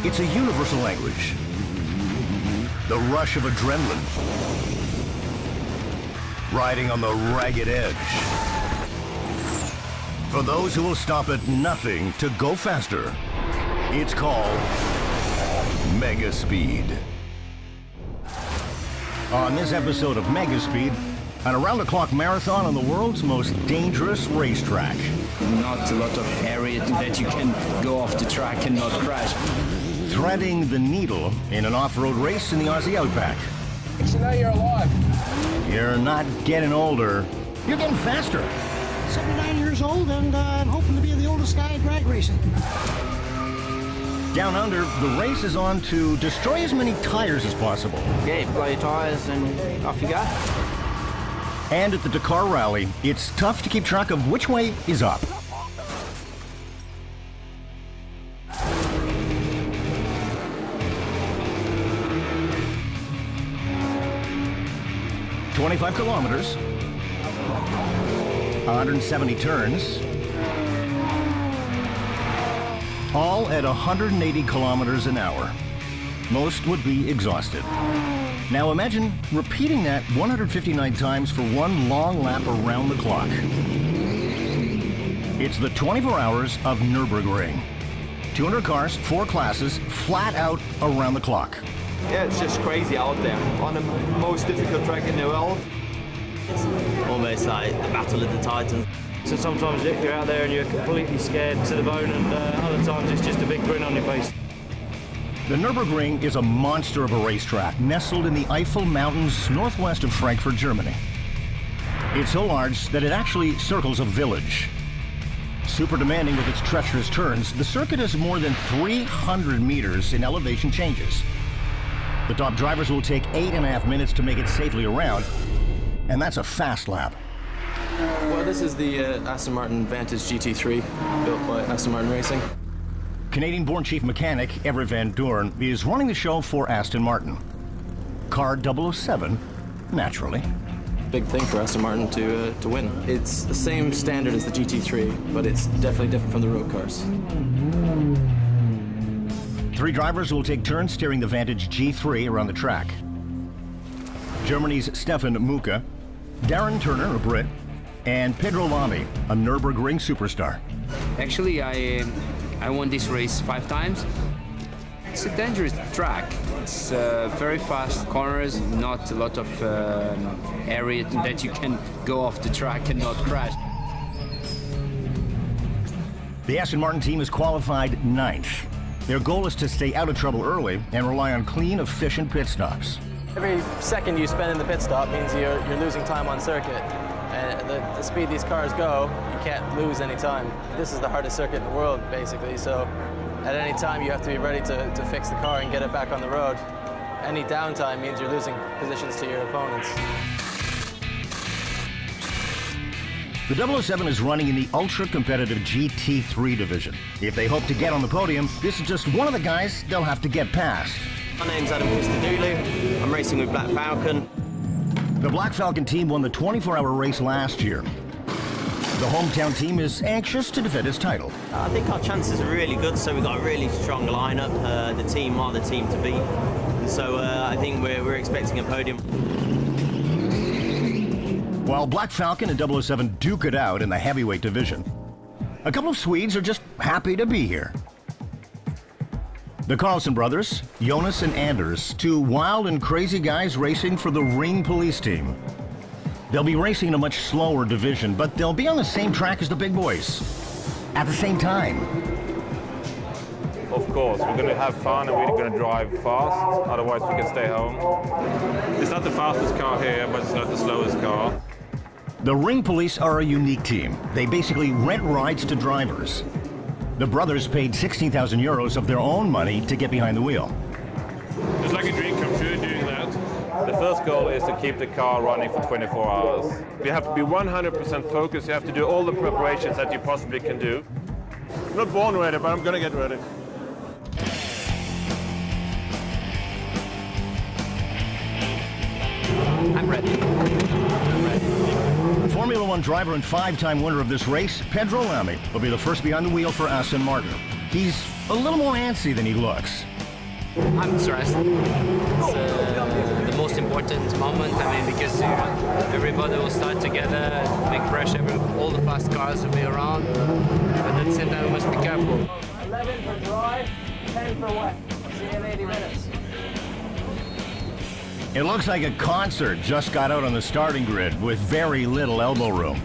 It's a universal language. The rush of adrenaline. Riding on the ragged edge. For those who will stop at nothing to go faster, it's called Mega Speed. On this episode of Mega Speed, an around-the-clock marathon on the world's most dangerous racetrack. Not a lot of area that you can go off the track and not crash. Threading the needle in an off-road race in the Aussie Outback. So now you're alive. You're not getting older, you're getting faster. 79 years old, and I'm hoping to be the oldest guy in drag racing. Down under, the race is on to destroy as many tires as possible. Okay, blow your tires and off you go. And at the Dakar Rally, it's tough to keep track of which way is up. "25 kilometers, 170 turns, all at 180 kilometers an hour. Most would be exhausted. Now imagine repeating that 159 times for one long lap around the clock. It's the 24 hours of Nurburgring. 200 cars, 4 classes, flat out around the clock. Yeah, it's just crazy out there on the most difficult track in the world. It's almost like the battle of the Titans. So sometimes you're out there and you're completely scared to the bone, and other times it's just a big grin on your face. The Nurburgring is a monster of a racetrack nestled in the Eifel Mountains northwest of Frankfurt, Germany. It's so large that it actually circles a village. Super demanding with its treacherous turns, the circuit has more than 300 meters in elevation changes. The top drivers will take 8.5 minutes to make it safely around, and that's a fast lap. Well, this is the Aston Martin Vantage GT3, built by Aston Martin Racing. Canadian-born chief mechanic Everett Van Doorn is running the show for Aston Martin. Car 007, naturally. Big thing for Aston Martin to win. It's the same standard as the GT3, but it's definitely different from the road cars. 3 drivers will take turns steering the Vantage G3 around the track. Germany's Stefan Muka, Darren Turner, a Brit, and Pedro Lamy, a Nurburgring superstar. Actually, I won this race 5 times. It's a dangerous track. It's very fast corners, not a lot of area that you can go off the track and not crash. The Aston Martin team is qualified 9th. Their goal is to stay out of trouble early and rely on clean, efficient pit stops. Every second you spend in the pit stop means you're losing time on circuit. And the speed these cars go, you can't lose any time. This is the hardest circuit in the world, basically, so at any time you have to be ready to fix the car and get it back on the road. Any downtime means you're losing positions to your opponents. The 007 is running in the ultra-competitive GT3 division. If they hope to get on the podium, this is just one of the guys they'll have to get past. My name's Adam Christodoulou. I'm racing with Black Falcon. The Black Falcon team won the 24-hour race last year. The hometown team is anxious to defend its title. I think our chances are really good, so we've got a really strong lineup. The team are the team to beat. And so I think we're expecting a podium. While Black Falcon and 007 duke it out in the heavyweight division, a couple of Swedes are just happy to be here. The Carlson brothers, Jonas and Anders, 2 wild and crazy guys racing for the Ring police team. They'll be racing in a much slower division, but they'll be on the same track as the big boys at the same time. Of course, we're going to have fun and we're going to drive fast, otherwise we can stay home. It's not the fastest car here, but it's not the slowest car. The Ring police are a unique team. They basically rent rides to drivers. The brothers paid 16,000 euros of their own money to get behind the wheel. It's like a dream come true doing that. The first goal is to keep the car running for 24 hours. You have to be 100% focused. You have to do all the preparations that you possibly can do. I'm not born ready, but I'm going to get ready. I'm ready. Formula One driver and 5-time winner of this race, Pedro Lamy, will be the first behind the wheel for Aston Martin. He's a little more antsy than he looks. I'm stressed. It's the most important moment. I mean, because everybody will start together, big pressure, all the fast cars will be around. But at the same time, we must be careful. 11 for dry, 10 for wet. See you in 80 minutes. It looks like a concert just got out on the starting grid with very little elbow room.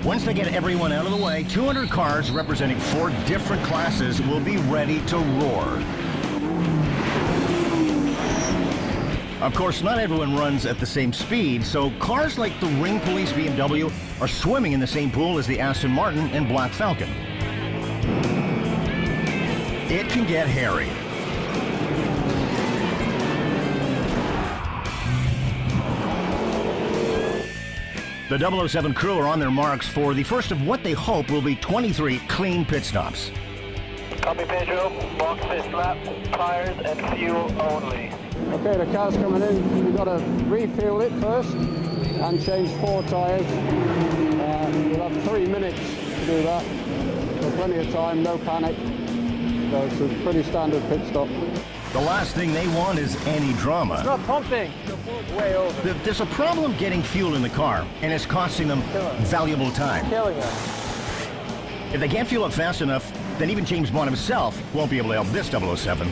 Once they get everyone out of the way, 200 cars representing 4 different classes will be ready to roar. Of course, not everyone runs at the same speed, so cars like the Ring Police BMW are swimming in the same pool as the Aston Martin and Black Falcon. It can get hairy. The 007 crew are on their marks for the first of what they hope will be 23 clean pit stops. Copy Pedro, box this lap, tires and fuel only. Okay, the car's coming in. We've got to refuel it first and change 4 tyres. We'll have 3 minutes to do that. So plenty of time, no panic. So it's a pretty standard pit stop. The last thing they want is any drama. It's not pumping. Way over. There's a problem getting fuel in the car, and it's costing them valuable time. Killing us. If they can't fuel up fast enough, then even James Bond himself won't be able to help this 007.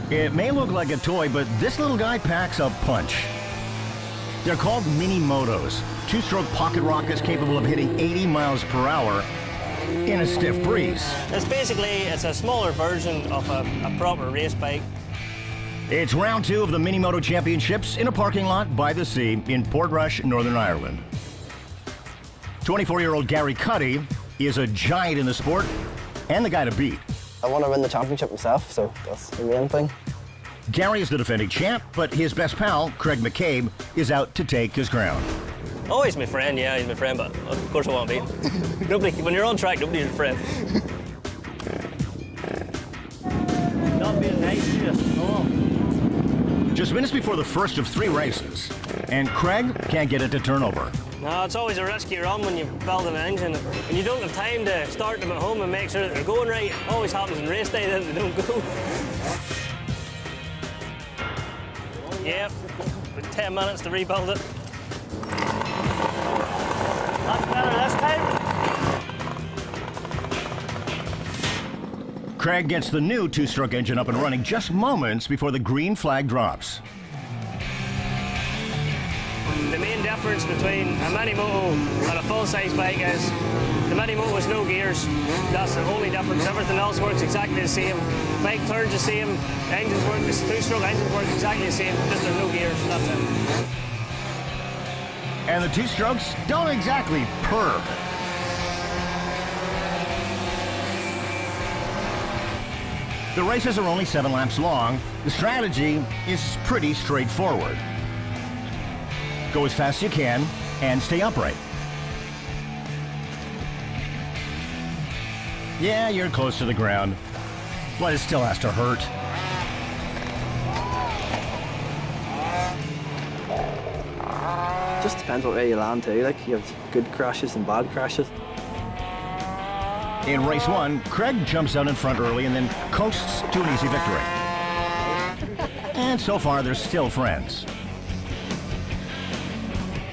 It may look like a toy, but this little guy packs a punch. They're called mini motos, 2-stroke pocket rockets capable of hitting 80 miles per hour in a stiff breeze. It's a smaller version of a proper race bike. It's round 2 of the Mini Moto Championships in a parking lot by the sea in Portrush, Northern Ireland. 24-year-old Gary Cuddy is a giant in the sport and the guy to beat. I want to win the championship myself, so that's the main thing. Gary is the defending champ, but his best pal, Craig McCabe, is out to take his crown. Oh, he's my friend, yeah, he's my friend, but of course I want to beat him. Nobody, when you're on track, nobody's your friend. Not being nice to you. Oh. Just minutes before the first of 3 races, and Craig can't get it to turn over. No, it's always a risky run when you build an engine. And you don't have time to start them at home and make sure that they're going right. It always happens in race day that they don't go. Yep, with 10 minutes to rebuild it. That's better this time. Craig gets the new 2-stroke engine up and running just moments before the green flag drops. The main difference between a mini moto and a full-size bike is the mini moto has no gears. That's the only difference. Everything else works exactly the same. Bike turns the same. Engines work. The 2-stroke engines work exactly the same. Just there's no gears. That's it. And the 2-strokes don't exactly purr. The races are only 7 laps long. The strategy is pretty straightforward. Go as fast as you can and stay upright. Yeah, you're close to the ground, but it still has to hurt. Just depends what way you land too. Like, you have good crashes and bad crashes. In race 1, Craig jumps out in front early and then coasts to an easy victory. And so far, they're still friends.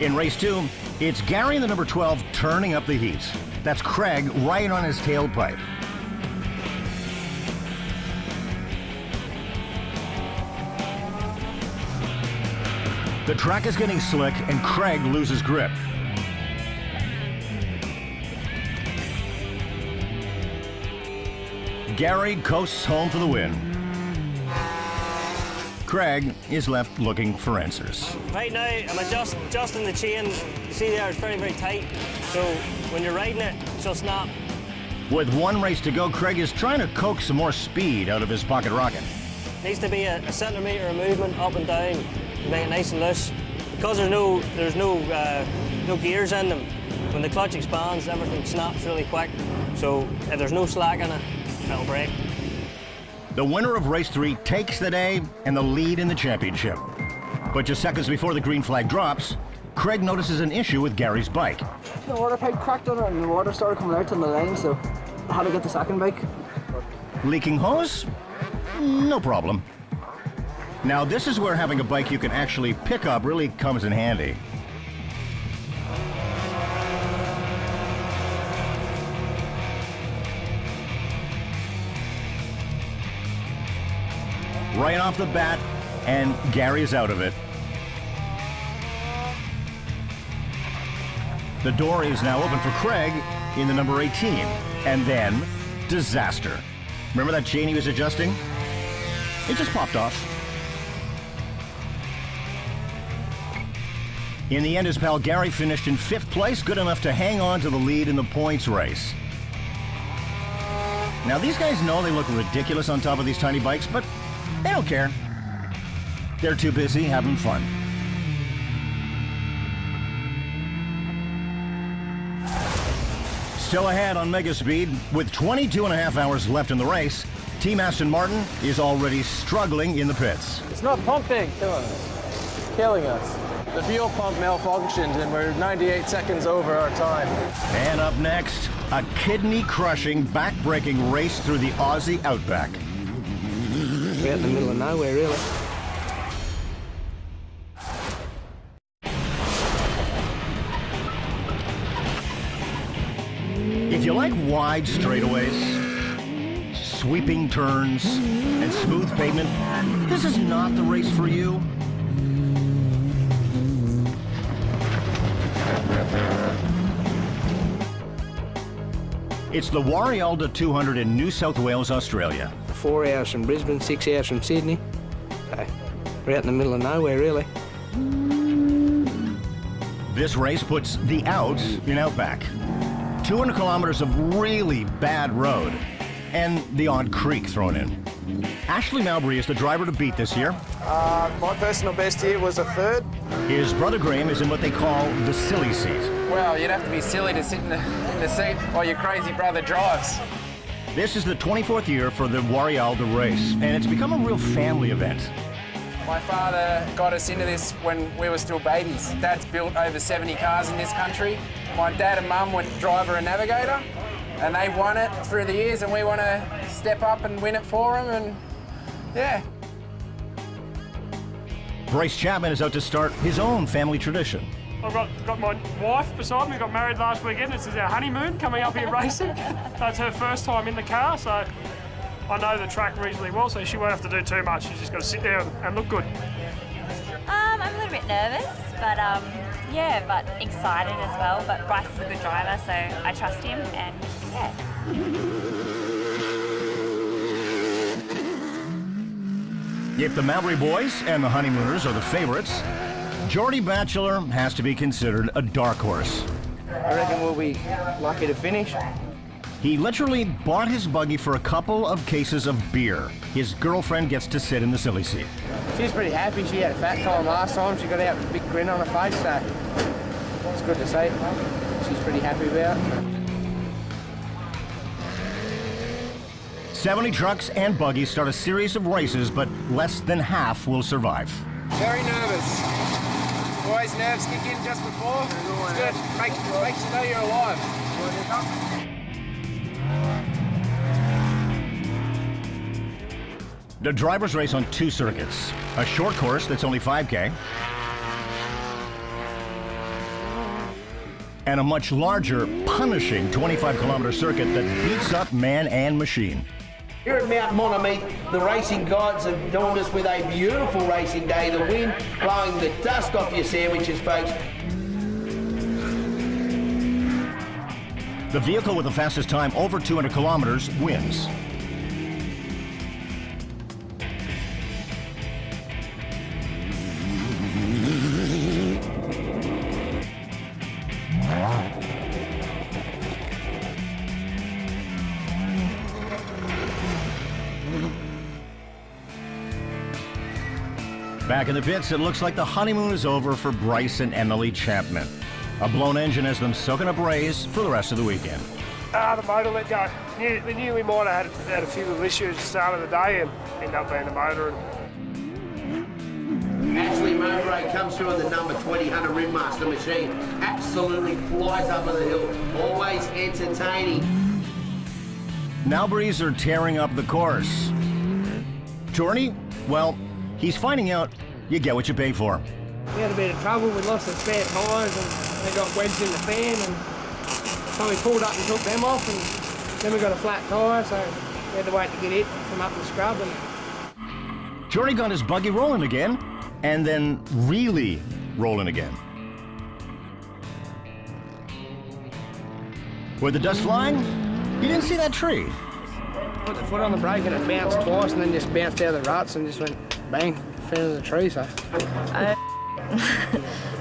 In race 2, it's Gary in the number 12 turning up the heat. That's Craig right on his tailpipe. The track is getting slick and Craig loses grip. Gary coasts home for the win. Craig is left looking for answers. Right now, I'm adjusting the chain. You see there, it's very, very tight. So when you're riding it, she'll snap. With 1 race to go, Craig is trying to coax some more speed out of his pocket rocket. Needs to be a centimetre of movement up and down to make it nice and loose. Because there's no gears in them. When the clutch expands, everything snaps really quick. So if there's no slack in it, it'll break. The winner of race 3 takes the day and the lead in the championship. But just seconds before the green flag drops, Craig notices an issue with Gary's bike. The water pipe cracked on it and the water started coming out on the line, so I had to get the second bike. Leaking hose? No problem. Now this is where having a bike you can actually pick up really comes in handy. Right off the bat, and Gary's out of it. The door is now open for Craig in the number 18. And then, disaster. Remember that chain he was adjusting? It just popped off. In the end, his pal Gary finished in 5th place, good enough to hang on to the lead in the points race. Now, these guys know they look ridiculous on top of these tiny bikes, but they don't care. They're too busy having fun. Still ahead on Mega Speed, with 22.5 hours left in the race, Team Aston Martin is already struggling in the pits. It's not pumping. It's killing us. The fuel pump malfunctioned and we're 98 seconds over our time. And up next, a kidney-crushing, back-breaking race through the Aussie outback. We're out in the middle of nowhere, really. If you like wide straightaways, sweeping turns, and smooth pavement, this is not the race for you. It's the Warialda 200 in New South Wales, Australia. 4 hours from Brisbane, 6 hours from Sydney. So we're out in the middle of nowhere, really. This race puts the out in outback. 200 kilometers of really bad road, and the odd creek thrown in. Ashley Mowbray is the driver to beat this year. My personal best here was a 3rd. His brother Graham is in what they call the silly seat. Well, you'd have to be silly to sit in the seat while your crazy brother drives. This is the 24th year for the Warialda race, and it's become a real family event. My father got us into this when we were still babies. Dad's built over 70 cars in this country. My dad and mum were driver and navigator, and they won it through the years, and we want to step up and win it for them, and yeah. Bryce Chapman is out to start his own family tradition. I've got my wife beside me, got married last weekend. This is our honeymoon, coming up here racing. That's her first time in the car, so I know the track reasonably well, so she won't have to do too much. She's just got to sit there and look good. I'm a little bit nervous, but yeah, but excited as well. But Bryce is a good driver, so I trust him, and yeah. If the Mowbray boys and the honeymooners are the favorites, Geordie Bachelor has to be considered a dark horse. I reckon we'll be lucky to finish. He literally bought his buggy for a couple of cases of beer. His girlfriend gets to sit in the silly seat. She's pretty happy. She had a fat time last time. She got out with a big grin on her face, so it's good to see. She's pretty happy about it. 70 trucks and buggies start a series of races, but less than half will survive. Very nervous. Always nerves kick in just before. It's good. Makes you know you're alive. The drivers race on 2 circuits. A short course that's only 5K, and a much larger, punishing 25-kilometer circuit that beats up man and machine. Here at Mount Monamith, the racing gods have dawned us with a beautiful racing day. The wind blowing the dust off your sandwiches, folks. The vehicle with the fastest time over 200 kilometers wins. Back in the pits, it looks like the honeymoon is over for Bryce and Emily Chapman. A blown engine has them soaking up rays for the rest of the weekend. The motor let go. We knew we might have had a few little issues at the start of the day and ended up being the motor. Ashley Mowbray comes through in the number 20 Hunter Rimmaster machine. Absolutely flies up on the hill. Always entertaining. Nowberries are tearing up the course. Jordy, well, he's finding out you get what you pay for. We had a bit of trouble. We lost the spare tyres and they got wedged in the fan, and so we pulled up and took them off, and then we got a flat tyre, so we had to wait to get it from up the scrub. And Jordy got his buggy rolling again, and then really rolling again. With the dust flying, you didn't see that tree. Put the foot on the brake and it bounced twice, and then just bounced out of the ruts and just went bang, fell into the tree. So.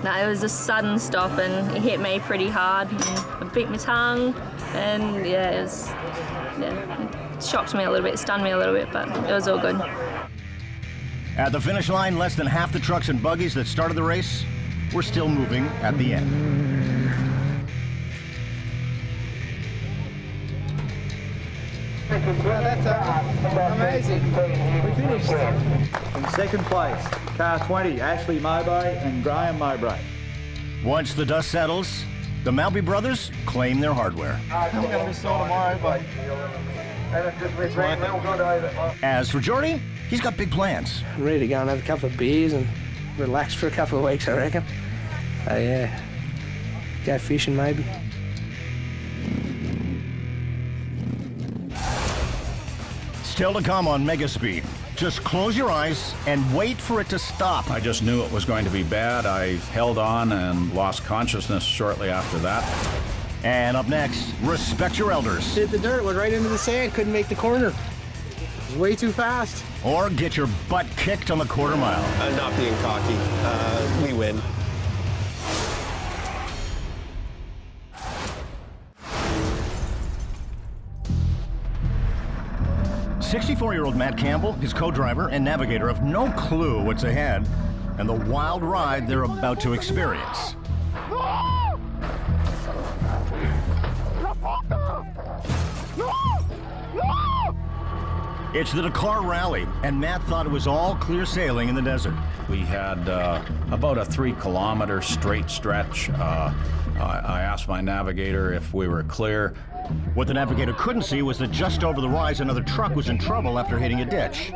No, it was a sudden stop and it hit me pretty hard. And I bit my tongue, and it shocked me a little bit, stunned me a little bit, but it was all good. At the finish line, less than half the trucks and buggies that started the race were still moving at the end. Well, that's amazing. We finished. In second place, car 20, Ashley Mowbray and Graham Mowbray. Once the dust settles, the Malby brothers claim their hardware. I'm going to be sore tomorrow, but As for Jordy, he's got big plans. I'm ready to go and have a couple of beers and relax for a couple of weeks, I reckon. Oh yeah, go fishing maybe. Still to come on Mega Speed. Just close your eyes and wait for it to stop. I just knew it was going to be bad. I held on and lost consciousness shortly after that. And up next, respect your elders. Hit the dirt, went right into the sand, couldn't make the corner. It was way too fast. Or get your butt kicked on the quarter mile. Not being cocky, we win. 64-year-old Matt Campbell, his co-driver and navigator, have no clue what's ahead and the wild ride they're about to experience. It's the Dakar Rally, and Matt thought it was all clear sailing in the desert. We had about a 3-kilometer straight stretch. I asked my navigator if we were clear. What the navigator couldn't see was that just over the rise, another truck was in trouble after hitting a ditch.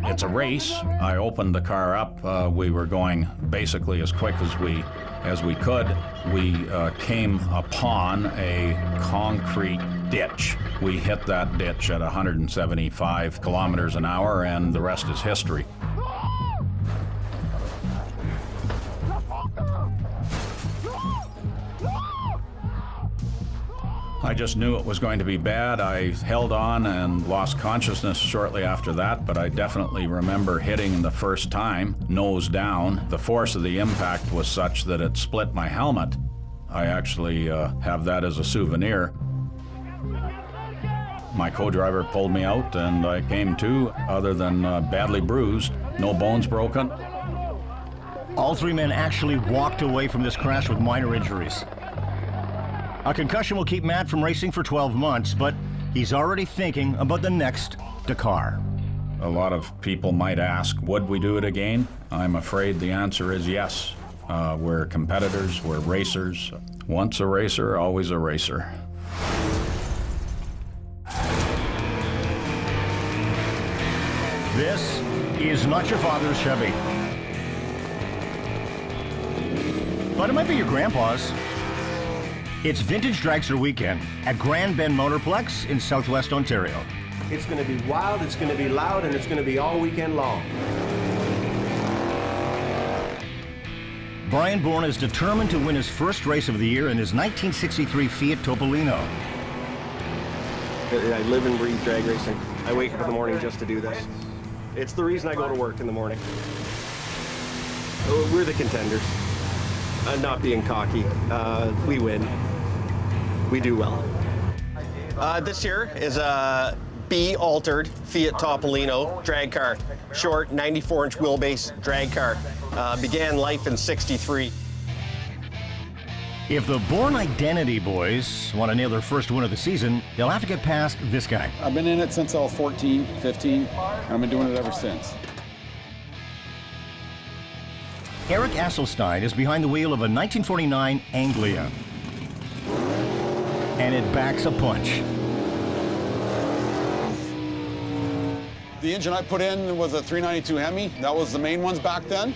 It's a race. I opened the car up. We were going basically as quick as we could. We came upon a concrete ditch. We hit that ditch at 175 kilometers an hour, and the rest is history. I just knew it was going to be bad. I held on and lost consciousness shortly after that, but I definitely remember hitting the first time, nose down. The force of the impact was such that it split my helmet. I actually have that as a souvenir. My co-driver pulled me out and I came to, other than badly bruised, no bones broken. All three men actually walked away from this crash with minor injuries. A concussion will keep Matt from racing for 12 months, but he's already thinking about the next Dakar. A lot of people might ask, would we do it again? I'm afraid the answer is yes. We're competitors, we're racers. Once a racer, always a racer. This is not your father's Chevy, but it might be your grandpa's. It's Vintage Dragster Weekend at Grand Bend Motorplex in Southwest Ontario. It's going to be wild, it's going to be loud, and it's going to be all weekend long. Brian Bourne is determined to win his first race of the year in his 1963 Fiat Topolino. I live and breathe drag racing. I wake up in the morning just to do this. It's the reason I go to work in the morning. We're the contenders. Not being cocky, we win. We do well. This year is a B-altered Fiat Topolino drag car. Short, 94-inch wheelbase drag car. Began life in '63. If the Bourne Identity boys want to nail their first win of the season, they'll have to get past this guy. I've been in it since I was 14, 15. I've been doing it ever since. Eric Asselstein is behind the wheel of a 1949 Anglia. And it backs a punch. The engine I put in was a 392 Hemi. That was the main ones back then.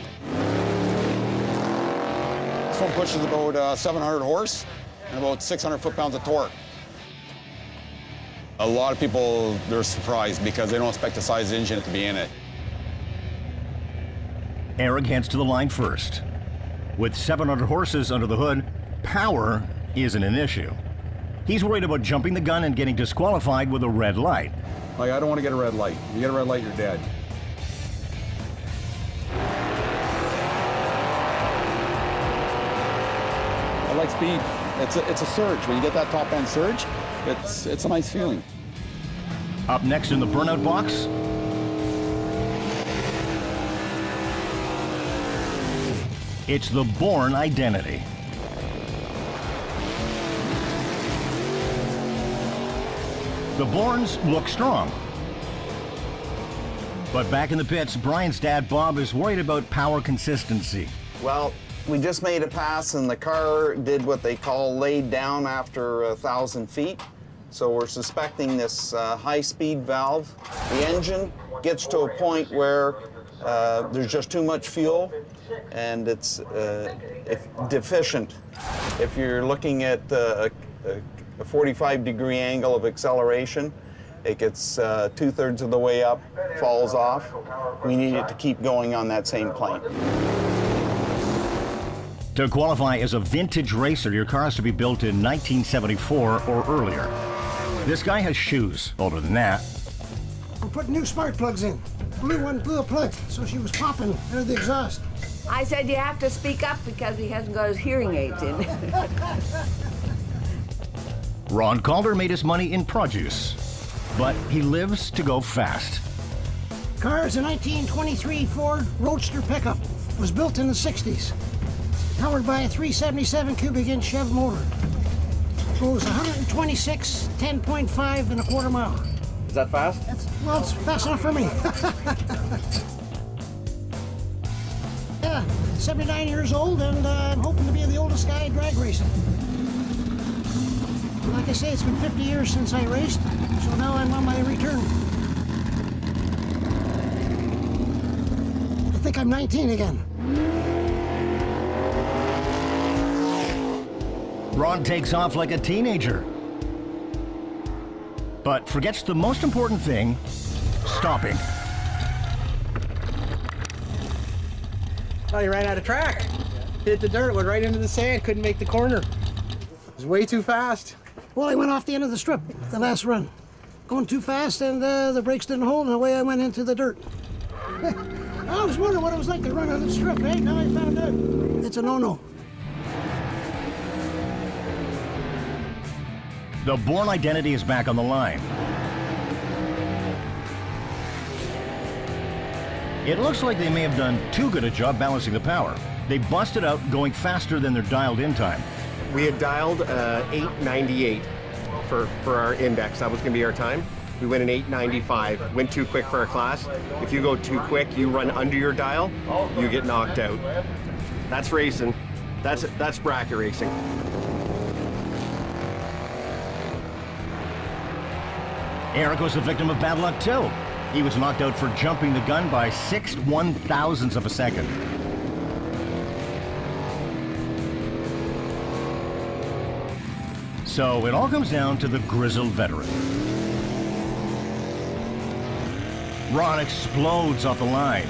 This one pushes about 700 horse and about 600 foot-pounds of torque. A lot of people, they're surprised because they don't expect the size engine to be in it. Eric heads to the line first. With 700 horses under the hood, power isn't an issue. He's worried about jumping the gun and getting disqualified with a red light. Like, I don't want to get a red light. If you get a red light, you're dead. I like speed. It's a surge. When you get that top end surge, it's a nice feeling. Up next in the burnout box, it's the Bourne Identity. The Bournes look strong. But back in the pits, Brian's dad, Bob, is worried about power consistency. Well, we just made a pass and the car did what they call laid down after 1,000 feet. So we're suspecting this high-speed valve. The engine gets to a point where there's just too much fuel and it's deficient. If you're looking at a 45-degree angle of acceleration, it gets 2/3 of the way up, falls off. We need it to keep going on that same plane. To qualify as a vintage racer, your car has to be built in 1974 or earlier. This guy has shoes older than that. We're putting new spark plugs in. Blue one blew a plug, so she was popping out of the exhaust. I said you have to speak up because he hasn't got his hearing aids in. Ron Calder made his money in produce, but he lives to go fast. Car is a 1923 Ford Roadster pickup. It was built in the 60s. Powered by a 377 cubic inch Chev motor. Goes 126, 10.5 in a quarter mile. Is that fast? Well, it's fast enough for me. Yeah, 79 years old, and I'm hoping to be the oldest guy drag racing. Like I say, it's been 50 years since I raced, so now I'm on my return. I think I'm 19 again. Ron takes off like a teenager, but forgets the most important thing, stopping. Oh, he ran out of track. Hit the dirt, went right into the sand, couldn't make the corner. It was way too fast. Well, I went off the end of the strip, the last run. Going too fast, and the brakes didn't hold, and away I went into the dirt. I was wondering what it was like to run on the strip, eh? Now I found out. It's a no-no. The Bourne Identity is back on the line. It looks like they may have done too good a job balancing the power. They busted out going faster than their dialed-in time. We had dialed 898 for our index. That was going to be our time. We went in 895. Went too quick for our class. If you go too quick, you run under your dial, you get knocked out. That's racing. That's bracket racing. Eric was the victim of bad luck too. He was knocked out for jumping the gun by 6 1/1000ths of a second. So it all comes down to the grizzled veteran. Ron explodes off the line.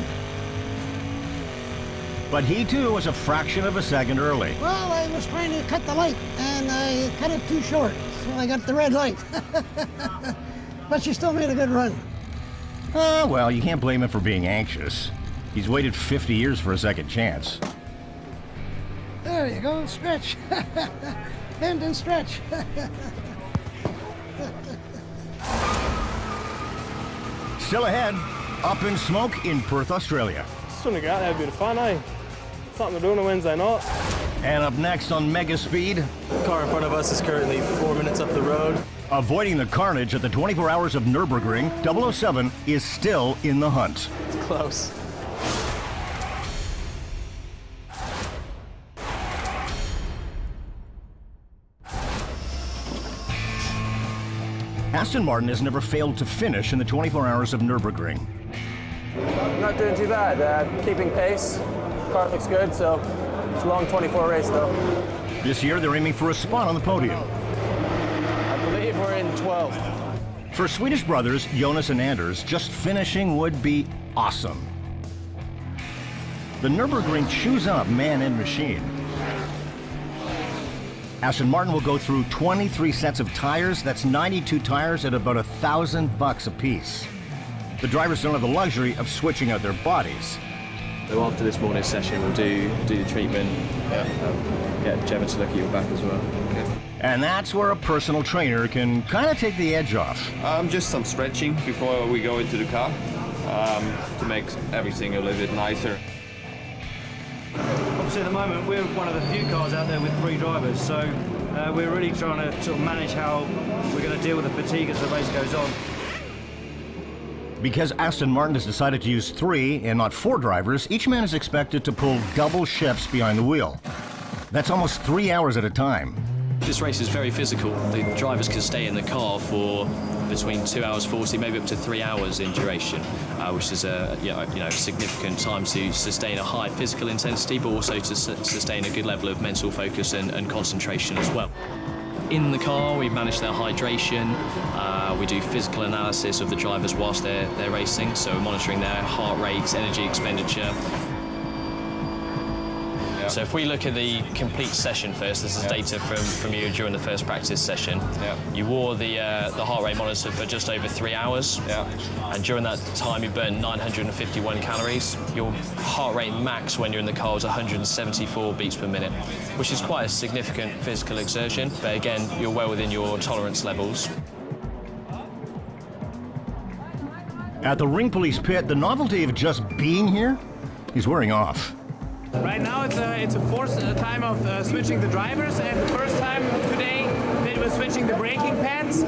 But he too was a fraction of a second early. Well, I was trying to cut the light, and I cut it too short, so I got the red light. But she still made a good run. Well, you can't blame him for being anxious. He's waited 50 years for a second chance. There you go, stretch. Bend and stretch. Still ahead, up in smoke in Perth, Australia. Something like that, that'd be fun, eh? Something to do on a Wednesday night. And up next on Mega Speed. The car in front of us is currently 4 minutes up the road. Avoiding the carnage at the 24 hours of Nurburgring, 007 is still in the hunt. It's close. Aston Martin has never failed to finish in the 24 hours of Nurburgring. Not doing too bad. Keeping pace. Car looks good, so it's a long 24 race though. This year, they're aiming for a spot on the podium. I believe we're in 12th. For Swedish brothers Jonas and Anders, just finishing would be awesome. The Nurburgring chews up man and machine. Aston Martin will go through 23 sets of tires. That's 92 tires at about $1,000 a piece. The drivers don't have the luxury of switching out their bodies. So after this morning's session, we'll do the treatment, get Gemma to look at your back as well. Okay. And that's where a personal trainer can kind of take the edge off. Just some stretching before we go into the car to make everything a little bit nicer. Obviously at the moment we're one of the few cars out there with 3 drivers, so we're really trying to sort of manage how we're going to deal with the fatigue as the race goes on. Because Aston Martin has decided to use 3 and not 4 drivers, each man is expected to pull double shifts behind the wheel. That's almost 3 hours at a time. This race is very physical. The drivers can stay in the car for between 2 hours 40, maybe up to 3 hours in duration, which is a significant time to sustain a high physical intensity, but also to sustain a good level of mental focus and concentration as well. In the car, we manage their hydration. We do physical analysis of the drivers whilst they're racing, so we're monitoring their heart rates, energy expenditure. So if we look at the complete session first, this is data from you during the first practice session. You wore the heart rate monitor for just over 3 hours, and during that time you burned 951 calories. Your heart rate max when you're in the car was 174 beats per minute, which is quite a significant physical exertion, but again, you're well within your tolerance levels. At the Ring Police pit, the novelty of just being here is wearing off. Right now it's a fourth time of switching the drivers, and the first time today they were switching the braking pads.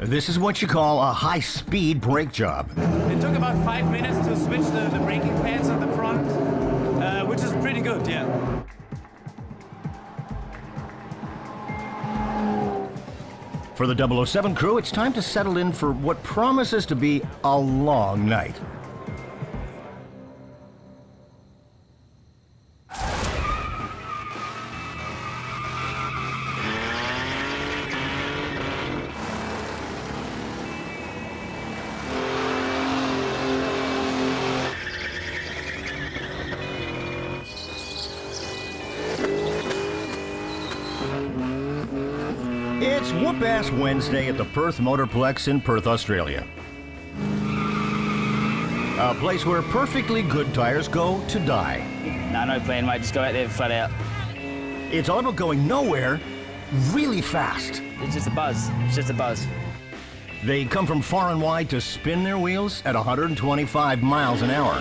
This is what you call a high-speed brake job. It took about 5 minutes to switch the braking pads on the front, which is pretty good, yeah. For the 007 crew, it's time to settle in for what promises to be a long night. It's Whoop-Ass Wednesday at the Perth Motorplex in Perth, Australia. A place where perfectly good tires go to die. No plan, mate. Just go out there flat out. It's all about going nowhere really fast. It's just a buzz. It's just a buzz. They come from far and wide to spin their wheels at 125 miles an hour,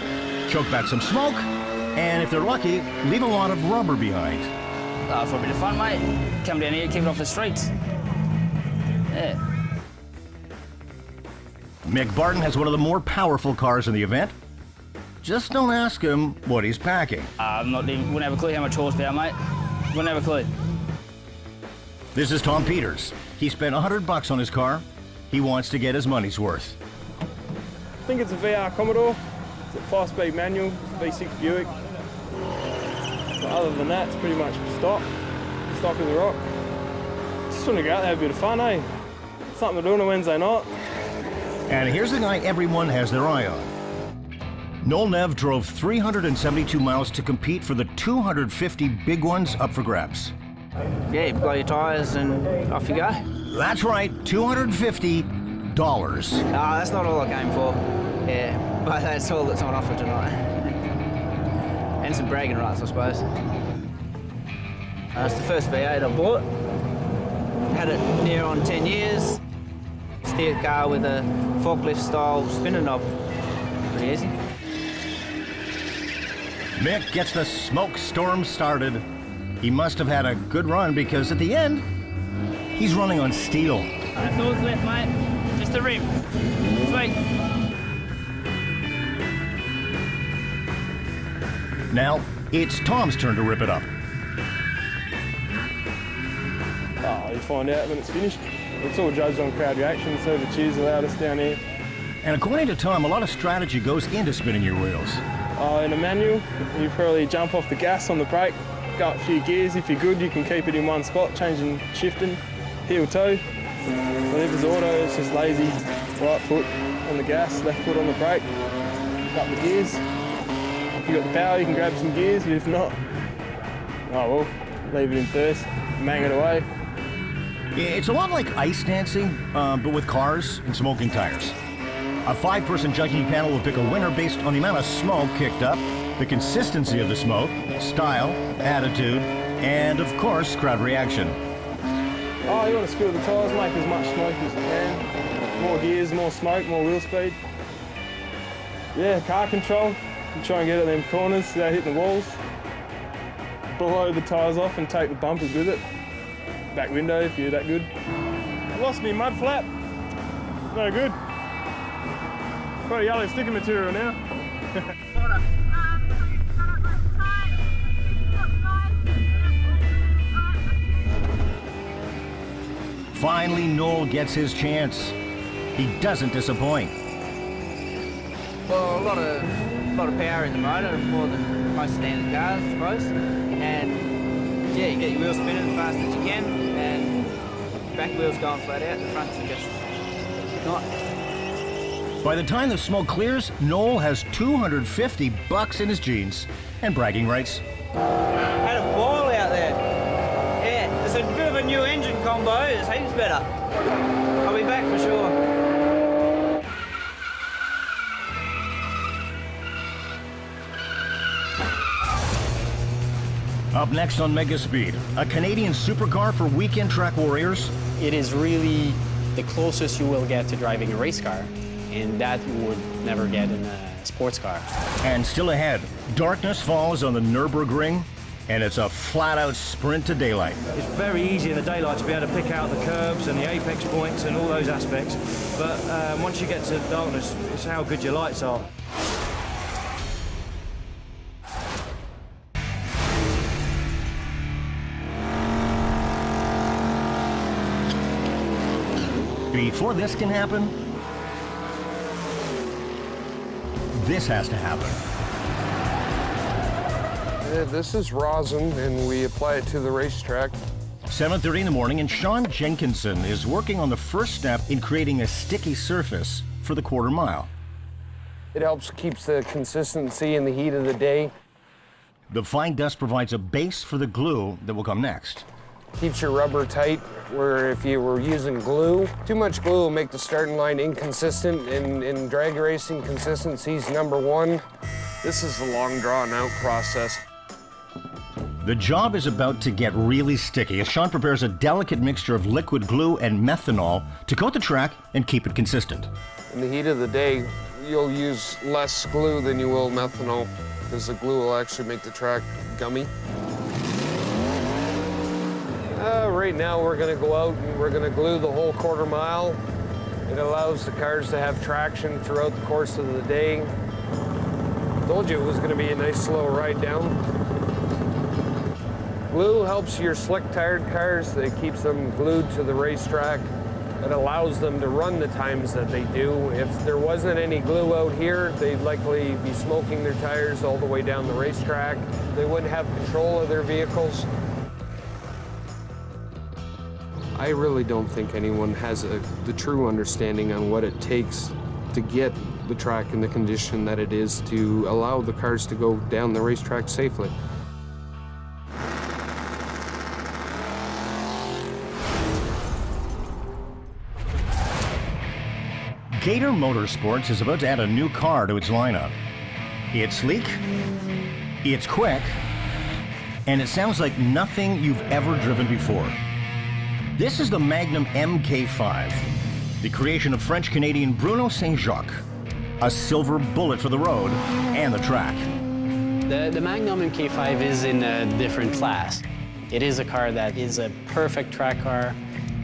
choke back some smoke, and if they're lucky, leave a lot of rubber behind. For a bit of fun, mate. Come down here, keep it off the streets. Yeah. Mick Barton has one of the more powerful cars in the event. Just don't ask him what he's packing. Wouldn't have a clue how much horsepower, mate. Wouldn't have a clue. This is Tom Peters. He spent $100 on his car. He wants to get his money's worth. I think it's a VR Commodore. It's a 5-speed manual, V6 Buick. But other than that, it's pretty much stock as a rock. Just want to go out and have a bit of fun, eh? Something to do on a Wednesday night. And here's the guy everyone has their eye on. Noel Nev drove 372 miles to compete for the 250 big ones up for grabs. Yeah, you blow your tyres and off you go. That's right, $250. No, that's not all I came for. Yeah, but that's all that's on offer tonight. And some bragging rights, I suppose. It's the first V8 I bought. Had it near on 10 years. Steered car with a forklift style spinner knob. Pretty easy. Mick gets the smoke storm started. He must have had a good run because at the end, he's running on steel. That's all that's left, mate. Just the rim. Sweet. Now, it's Tom's turn to rip it up. Oh, you'll find out when it's finished. it's all judged on crowd reaction, so the cheers allowed us down here. And according to Tom, a lot of strategy goes into spinning your wheels. In a manual, you probably jump off the gas on the brake, go up a few gears. If you're good, you can keep it in one spot, changing, shifting, heel toe. But if it's auto, it's just lazy, right foot on the gas, left foot on the brake, up the gears. If you've got the power, you can grab some gears, but if not, oh well, leave it in first, mang it away. Yeah, it's a lot like ice dancing, but with cars and smoking tires. A 5-person judging panel will pick a winner based on the amount of smoke kicked up, the consistency of the smoke, style, attitude, and of course, crowd reaction. Oh, you want to screw the tyres, make as much smoke as you can. More gears, more smoke, more wheel speed. Yeah, car control. You try and get at them corners without hitting the walls. Blow the tyres off and take the bumpers with it. Back window if you're that good. I lost me mud flap. No good. Got a yellow sticker material now. Finally, Noel gets his chance. He doesn't disappoint. Well, a lot of power in the motor, more than most standard cars, I suppose. And yeah, you get your wheels spinning as fast as you can, and back wheels going flat out, the fronts are just not. By the time the smoke clears, Noel has $250 in his jeans and bragging rights. Had a ball out there. Yeah, it's a bit of a new engine combo. It's heaps better. I'll be back for sure. Up next on Mega Speed, a Canadian supercar for weekend track warriors. It is really the closest you will get to driving a race car, and that you would never get in a sports car. And still ahead, darkness falls on the Nurburgring, and it's a flat-out sprint to daylight. It's very easy in the daylight to be able to pick out the curbs and the apex points and all those aspects, but once you get to darkness, it's how good your lights are. Before this can happen, this has to happen. Yeah, this is rosin, and we apply it to the racetrack. 7:30 in the morning, and Sean Jenkinson is working on the first step in creating a sticky surface for the quarter mile. It helps keeps the consistency in the heat of the day. The fine dust provides a base for the glue that will come next. Keeps your rubber tight, where if you were using glue, too much glue will make the starting line inconsistent. In drag racing, consistency is number one. This is a long, drawn-out process. The job is about to get really sticky as Sean prepares a delicate mixture of liquid glue and methanol to coat the track and keep it consistent. In the heat of the day, you'll use less glue than you will methanol, because the glue will actually make the track gummy. Right now we're going to go out and we're going to glue the whole quarter mile. It allows the cars to have traction throughout the course of the day. Told you it was going to be a nice slow ride down. Glue helps your slick tired cars. It keeps them glued to the racetrack. It allows them to run the times that they do. If there wasn't any glue out here, they'd likely be smoking their tires all the way down the racetrack. They wouldn't have control of their vehicles. I really don't think anyone has the true understanding on what it takes to get the track in the condition that it is to allow the cars to go down the racetrack safely. Gator Motorsports is about to add a new car to its lineup. It's sleek, it's quick, and it sounds like nothing you've ever driven before. This is the Magnum MK5, the creation of French-Canadian Bruno Saint-Jacques, a silver bullet for the road and the track. The Magnum MK5 is in a different class. It is a car that is a perfect track car,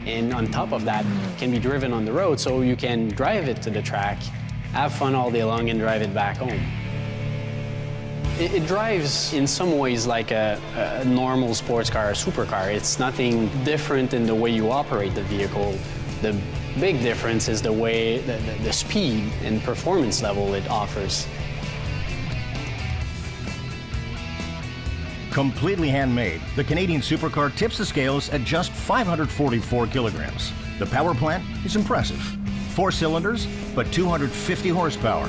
and on top of that, can be driven on the road, so you can drive it to the track, have fun all day long, and drive it back home. It drives in some ways like a normal sports car, a supercar. It's nothing different in the way you operate the vehicle. The big difference is the way, the speed and performance level it offers. Completely handmade, the Canadian supercar tips the scales at just 544 kilograms. The power plant is impressive. 4 cylinders, but 250 horsepower.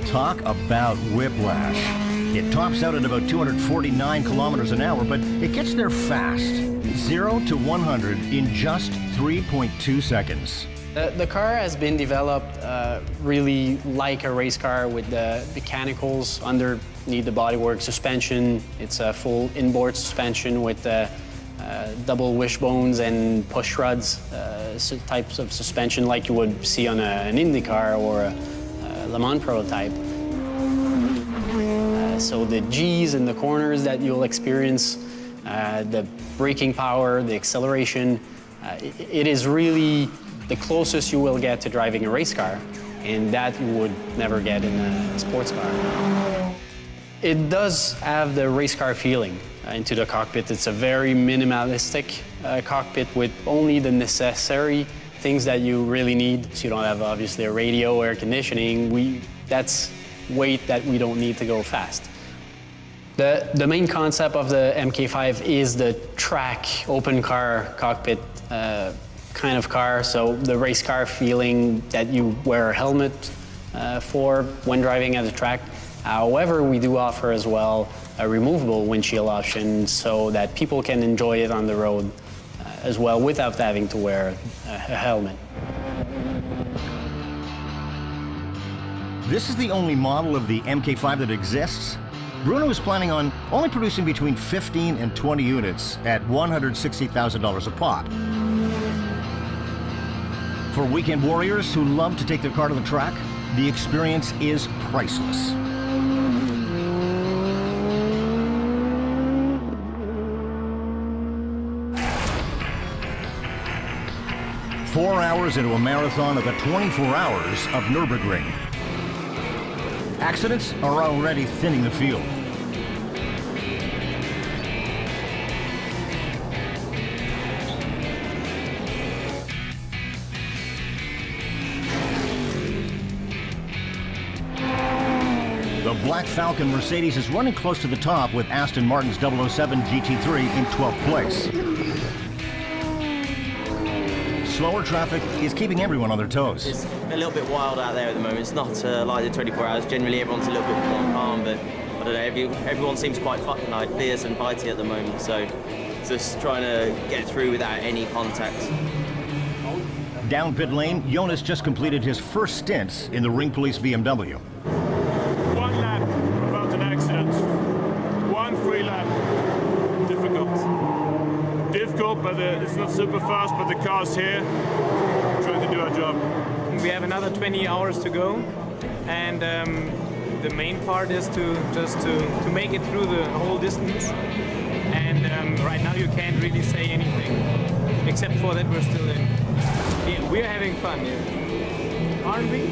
Talk about whiplash. It tops out at about 249 kilometers an hour, but it gets there fast. 0 to 100 in just 3.2 seconds. The car has been developed really like a race car with the mechanicals underneath the bodywork, suspension. It's a full inboard suspension with double wishbones and push rods, types of suspension like you would see on an Indy car or a Le Mans prototype. So the G's in the corners that you'll experience, the braking power, the acceleration, it is really the closest you will get to driving a race car, and that you would never get in a sports car. It does have the race car feeling into the cockpit. It's a very minimalistic cockpit with only the necessary things that you really need. So you don't have obviously a radio, air conditioning. That's weight that we don't need to go fast. The main concept of the MK5 is the track, open car cockpit kind of car. So the race car feeling that you wear a helmet for when driving at the track. However, we do offer as well a removable windshield option so that people can enjoy it on the road as well without having to wear a helmet. This is the only model of the MK5 that exists. Bruno is planning on only producing between 15 and 20 units at $160,000 a pop. For weekend warriors who love to take their car to the track, the experience is priceless. Four hours into a marathon of the 24 hours of Nurburgring. Accidents are already thinning the field. The Black Falcon Mercedes is running close to the top with Aston Martin's 007 GT3 in 12th place. Slower traffic is keeping everyone on their toes. It's a little bit wild out there at the moment. It's not like the 24 hours. Generally, everyone's a little bit more calm, but I don't know, everyone seems quite fierce and fighty at the moment, so just trying to get through without any contact. Down pit lane, Jonas just completed his first stint in the Ring Police BMW. One lap without an accident. One free lap. Difficult, but it's not super fast, but the car's here, trying to do our job. We have another 20 hours to go, and the main part is to make it through the whole distance. And right now you can't really say anything, except for that we're still in. Yeah, we're having fun here, aren't we?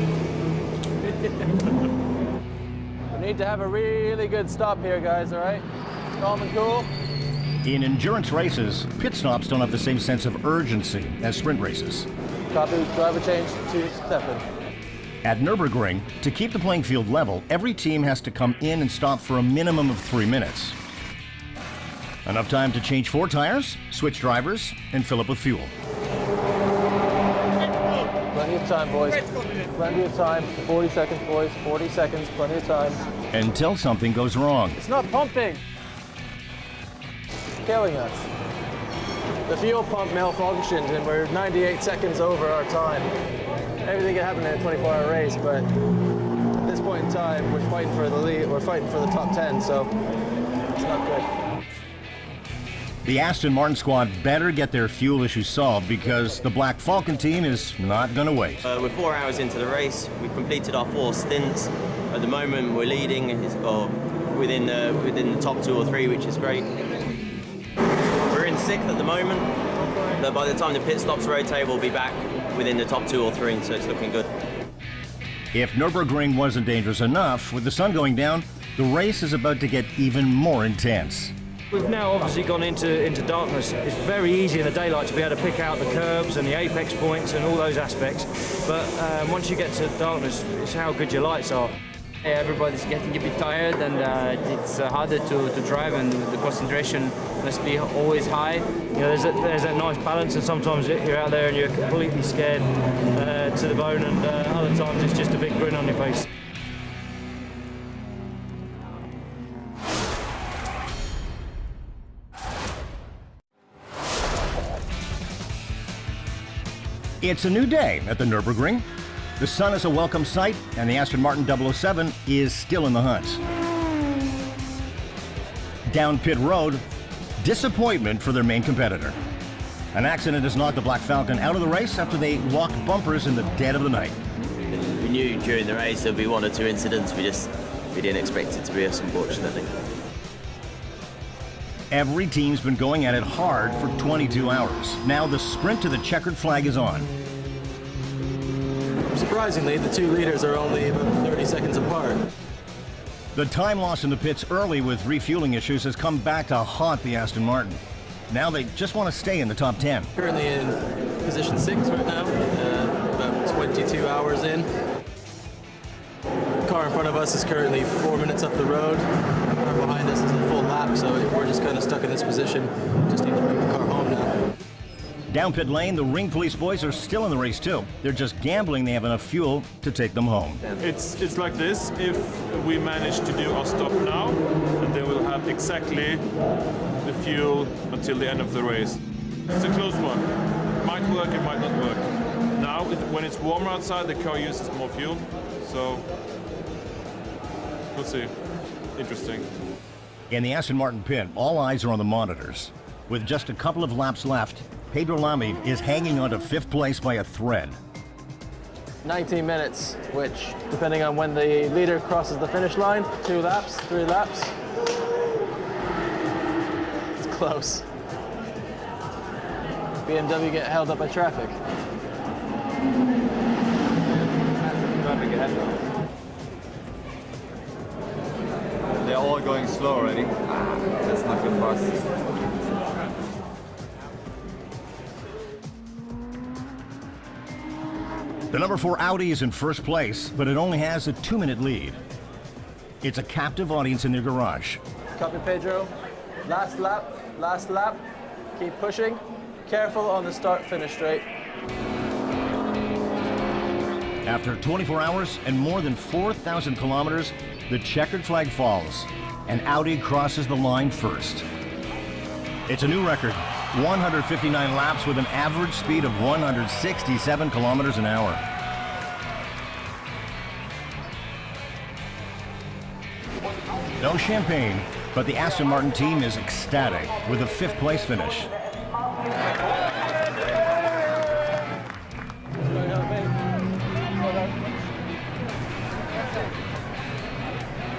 We need to have a really good stop here, guys, all right? Calm and cool. In endurance races, pit stops don't have the same sense of urgency as sprint races. Copy, driver change to Stefan. At Nürburgring, to keep the playing field level, every team has to come in and stop for a minimum of 3 minutes. Enough time to change 4 tires, switch drivers, and fill up with fuel. Plenty of time, boys. Plenty of time. 40 seconds, boys. 40 seconds, plenty of time. Until something goes wrong. It's not pumping. Killing us. The fuel pump malfunctioned and we're 98 seconds over our time. Everything can happen in a 24-hour race, but at this point in time, we're fighting for the lead, we're fighting for the top 10, so it's not good. The Aston Martin squad better get their fuel issues solved because the Black Falcon team is not going to wait. We're 4 hours into the race. We've completed our 4 stints. At the moment, we're leading within the top 2 or 3, which is great. We're in 6th at the moment, but by the time the pit stops rotate, we'll be back within the top 2 or 3, so it's looking good. If Nürburgring wasn't dangerous enough, with the sun going down, the race is about to get even more intense. We've now obviously gone into darkness. It's very easy in the daylight to be able to pick out the curbs and the apex points and all those aspects. But once you get to darkness, it's how good your lights are. Everybody's getting a bit tired, and it's harder to drive, and the concentration must be always high. You know, there's that nice balance, and sometimes you're out there and you're completely scared to the bone, and other times it's just a big grin on your face. It's a new day at the Nurburgring. The sun is a welcome sight, and the Aston Martin 007 is still in the hunt. Down pit road, disappointment for their main competitor. An accident has knocked the Black Falcon out of the race after they locked bumpers in the dead of the night. We knew during the race there'd be 1 or 2 incidents. We didn't expect it to be us, unfortunately. Every team's been going at it hard for 22 hours. Now the sprint to the checkered flag is on. Surprisingly, the 2 leaders are only about 30 seconds apart. The time lost in the pits early with refueling issues has come back to haunt the Aston Martin. Now they just want to stay in the top 10. Currently in position 6 right now, about 22 hours in. The car in front of us is currently 4 minutes up the road. The car behind us is a full lap, so we're just kind of stuck in this position. Just need to bring the car home now. Down pit lane, the Ring Police boys are still in the race too. They're just gambling they have enough fuel to take them home. It's like this. If we manage to do our stop now, then they will have exactly the fuel until the end of the race. It's a close one. It might work, it might not work. Now, when it's warmer outside, the car uses more fuel. So, we'll see. Interesting. In the Aston Martin pit, all eyes are on the monitors. With just a couple of laps left, Pedro Lamy is hanging on to 5th place by a thread. 19 minutes, which, depending on when the leader crosses the finish line, 2 laps, 3 laps. It's close. BMW get held up by traffic. They're all going slow already. That's not good for us. The number 4 Audi is in first place, but it only has a 2-minute lead. It's a captive audience in their garage. Copy, Pedro. Last lap, last lap. Keep pushing. Careful on the start-finish straight. After 24 hours and more than 4,000 kilometers, the checkered flag falls, and Audi crosses the line first. It's a new record. 159 laps with an average speed of 167 kilometers an hour. No champagne, but the Aston Martin team is ecstatic with a 5th place finish.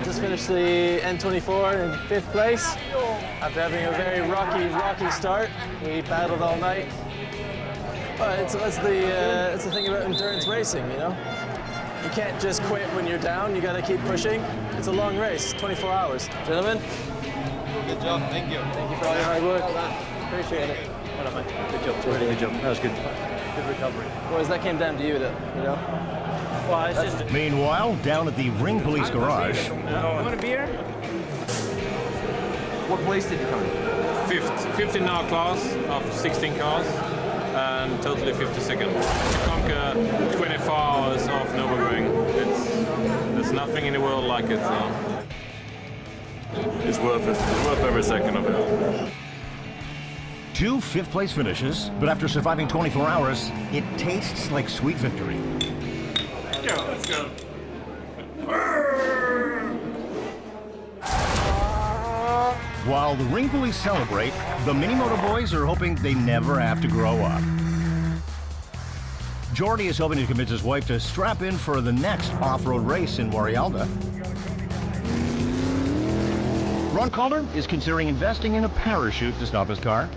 Just finished the N24 in 5th place. After having a very rocky start, we battled all night. But it's the thing about endurance racing, you know? You can't just quit when you're down, you gotta keep pushing. It's a long race, 24 hours. Gentlemen? Good job, thank you. Thank you for all your hard work. Appreciate it. Well done, mate. Good job, really good job. That was good. Good recovery. Boys, that came down to you, you know? Well, it's just... Meanwhile, down at the Ring Police garage, You want a beer? What place did you come in? 5th in our class of 16 cars, and totally 52nd. To conquer 24 hours of Nurburgring, there's nothing in the world like it. So. It's worth it. It's worth every second of it. 2 5th place finishes, but after surviving 24 hours, it tastes like sweet victory. Let's go. While the Ring Police celebrate, the Minimoto boys are hoping they never have to grow up. Jordy is hoping to convince his wife to strap in for the next off-road race in Warialda. Ron Calder is considering investing in a parachute to stop his car.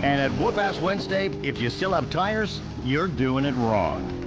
And at Whoop Ass Wednesday, if you still have tires, you're doing it wrong.